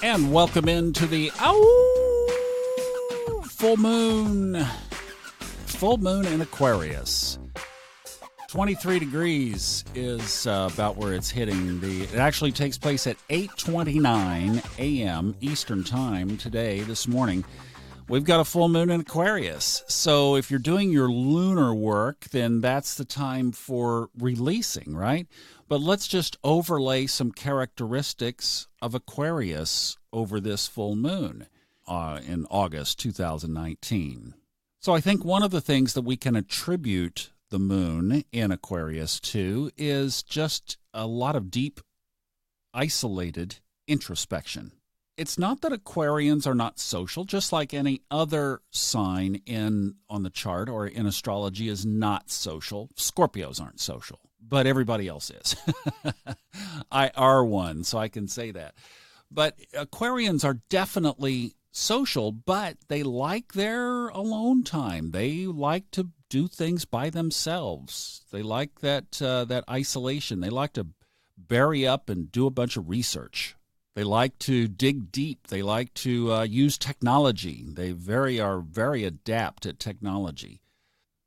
And welcome into the full moon. Full moon in Aquarius. 23 degrees is about where it's hitting. It actually takes place at 8:29 a.m. Eastern Time this morning. We've got a full moon in Aquarius. So if you're doing your lunar work, then that's the time for releasing, right? But let's just overlay some characteristics of Aquarius over this full moon in August 2019. So I think one of the things that we can attribute the moon in Aquarius to is just a lot of deep, isolated introspection. It's not that Aquarians are not social, just like any other sign on the chart or in astrology is not social. Scorpios aren't social, but everybody else is. I are one, so I can say that. But Aquarians are definitely social, but they like their alone time. They like to do things by themselves. They like that isolation. They like to bury up and do a bunch of research. They like to dig deep. They like to use technology. They are very adept at technology.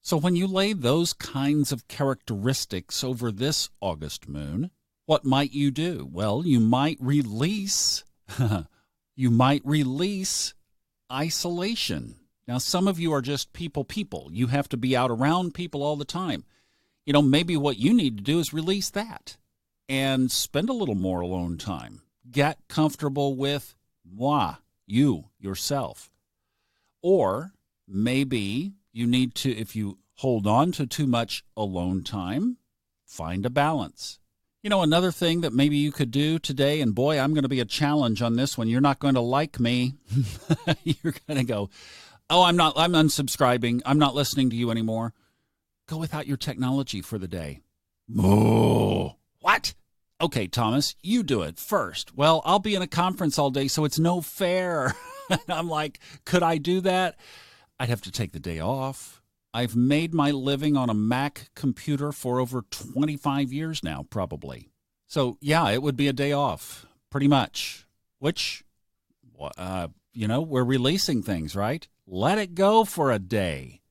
So when you lay those kinds of characteristics over this August moon, what might you do? Well, you might release isolation. Now, some of you are just people. You have to be out around people all the time. Maybe what you need to do is release that and spend a little more alone time. Get comfortable with yourself. Or maybe you need to, if you hold on to too much alone time, find a balance. Another thing that maybe you could do today, and boy, I'm going to be a challenge on this one. You're not going to like me. You're going to go, I'm unsubscribing. I'm not listening to you anymore. Go without your technology for the day. Oh, what? Okay, Thomas, you do it first. Well, I'll be in a conference all day, so it's no fair. And I'm like, could I do that? I'd have to take the day off. I've made my living on a Mac computer for over 25 years now, probably. So, yeah, it would be a day off, pretty much. Which, we're releasing things, right? Let it go for a day.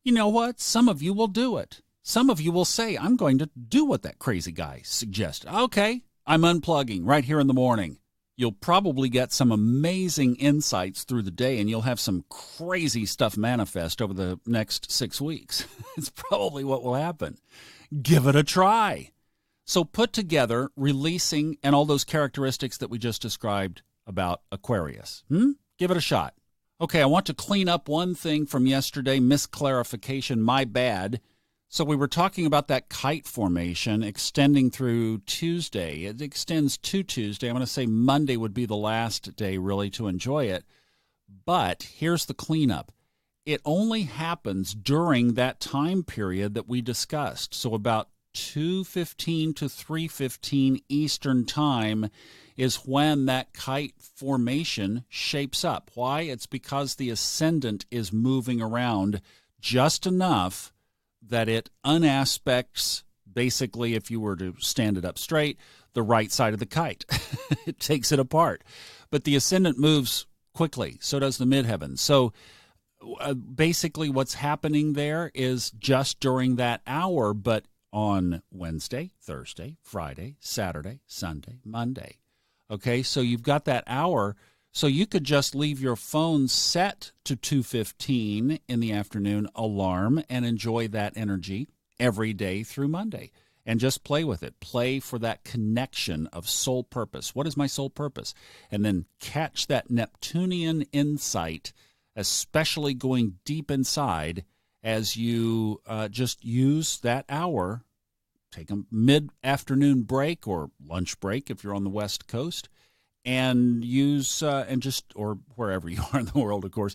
You know what? Some of you will do it. Some of you will say, I'm going to do what that crazy guy suggested. Okay, I'm unplugging right here in the morning. You'll probably get some amazing insights through the day, and you'll have some crazy stuff manifest over the next 6 weeks. It's probably what will happen. Give it a try. So put together releasing and all those characteristics that we just described about Aquarius. Give it a shot. Okay, I want to clean up one thing from yesterday, misclarification, my bad. So we were talking about that kite formation extending through Tuesday. It extends to Tuesday. I'm going to say Monday would be the last day really to enjoy it. But here's the cleanup. It only happens during that time period that we discussed. So about 2:15 to 3:15 Eastern Time is when that kite formation shapes up. Why? It's because the ascendant is moving around just enough that it unaspects, basically, if you were to stand it up straight, the right side of the kite. It takes it apart. But the ascendant moves quickly. So does the midheaven. So basically what's happening there is just during that hour, but on Wednesday, Thursday, Friday, Saturday, Sunday, Monday. Okay, so you've got that hour. So you could just leave your phone set to 2:15 in the afternoon alarm and enjoy that energy every day through Monday and just play with it. Play for that connection of soul purpose. What is my soul purpose? And then catch that Neptunian insight, especially going deep inside as you just use that hour. Take a mid-afternoon break or lunch break if you're on the West Coast. And use, or wherever you are in the world, of course,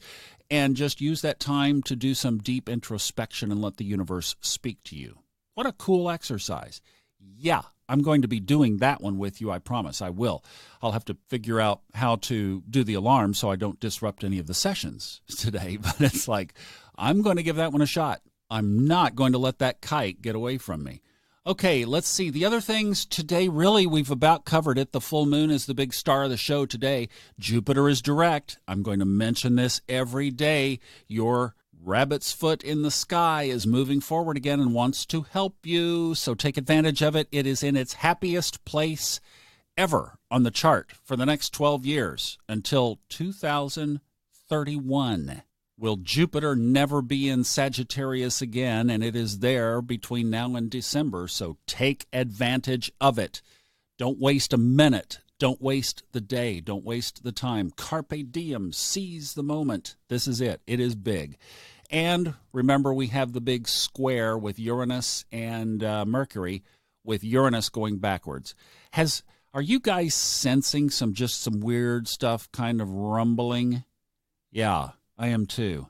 and just use that time to do some deep introspection and let the universe speak to you. What a cool exercise. Yeah, I'm going to be doing that one with you, I promise. I will. I'll have to figure out how to do the alarm so I don't disrupt any of the sessions today. But it's like, I'm going to give that one a shot. I'm not going to let that kite get away from me. Okay, let's see. The other things today, really, we've about covered it. The full moon is the big star of the show today. Jupiter is direct. I'm going to mention this every day. Your rabbit's foot in the sky is moving forward again and wants to help you, so take advantage of it. It is in its happiest place ever on the chart for the next 12 years until 2031. Will Jupiter never be in Sagittarius again? And it is there between now and December, so take advantage of it. Don't waste a minute. Don't waste the day. Don't waste the time. Carpe diem. Seize the moment. This is it. It is big. And remember, we have the big square with Uranus and Mercury, with Uranus going backwards. Are you guys sensing some weird stuff kind of rumbling? Yeah, I am too.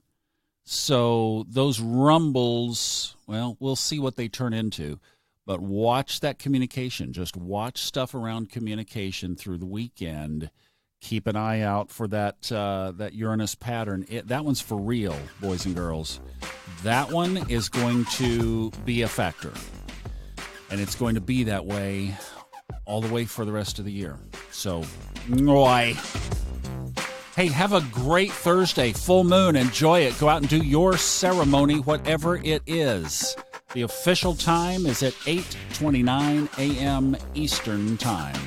So those rumbles, well, we'll see what they turn into. But watch that communication. Just watch stuff around communication through the weekend. Keep an eye out for that Uranus pattern. That one's for real, boys and girls. That one is going to be a factor. And it's going to be that way all the way for the rest of the year. So, boy. Hey, have a great Thursday, full moon. Enjoy it. Go out and do your ceremony, whatever it is. The official time is at 8:29 a.m. Eastern Time.